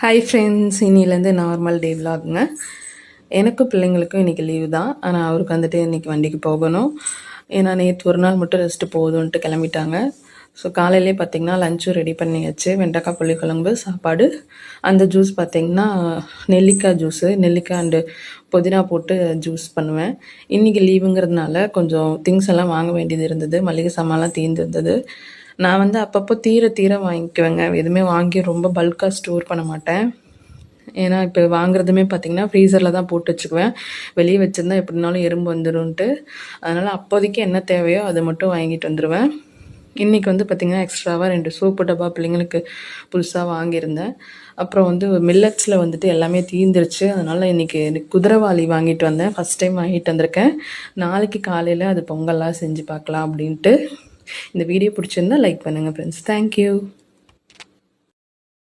Hi friends, இன்னிலேருந்து normal day விலாகுங்க. எனக்கும் பிள்ளைங்களுக்கும் இன்றைக்கி லீவு தான். ஆனால் அவருக்கு வந்துட்டு இன்றைக்கி வண்டிக்கு போகணும். ஏன்னா நேற்று ஒரு நாள் மட்டும் ரெஸ்ட்டு போதும்ன்ட்டு கிளம்பிட்டாங்க. ஸோ காலையிலே பார்த்திங்கன்னா லஞ்சும் ரெடி பண்ணியாச்சு. வெண்டைக்காய் புளிக்குழம்பு, சாப்பாடு. அந்த ஜூஸ் பார்த்திங்கன்னா நெல்லிக்காய் ஜூஸு, நெல்லிக்காய் அண்டு புதினா போட்டு ஜூஸ் பண்ணுவேன். இன்றைக்கி லீவுங்கிறதுனால கொஞ்சம் திங்ஸ் எல்லாம் வாங்க வேண்டியது இருந்தது. மளிகை சாமான்லாம் தீர்ந்துருந்தது. நான் வந்து அப்பப்போ தீர வாங்கிக்குவேங்க. எதுவுமே வாங்கி ரொம்ப பல்காக ஸ்டோர் பண்ண மாட்டேன். ஏன்னா இப்போ வாங்குறதுமே பார்த்திங்கன்னா ஃப்ரீசரில் தான் போட்டு வச்சுக்குவேன். வெளியே வச்சுருந்தா எப்படினாலும் எறும்பு வந்துடும்ன்ட்டு. அதனால் அப்போதைக்கு என்ன தேவையோ அதை மட்டும் வாங்கிட்டு வந்துடுவேன். இன்றைக்கி வந்து பார்த்திங்கன்னா எக்ஸ்ட்ராவாக 2 சோப்பு டப்பா பிள்ளைங்களுக்கு புதுசாக வாங்கியிருந்தேன். அப்புறம் வந்து மில்லட்ஸில் வந்துட்டு எல்லாமே தீர்ந்துருச்சு. அதனால் இன்றைக்கி குதிரைவாலி வாங்கிட்டு வந்தேன். ஃபஸ்ட் டைம் வாங்கிட்டு வந்திருக்கேன். நாளைக்கு காலையில் அது பொங்கல்லாம் செஞ்சு பார்க்கலாம் அப்படின்ட்டு. இந்த வீடியோ பிடிச்சிருந்தா லைக் பண்ணுங்கள் ஃப்ரெண்ட்ஸ். தேங்க்யூ.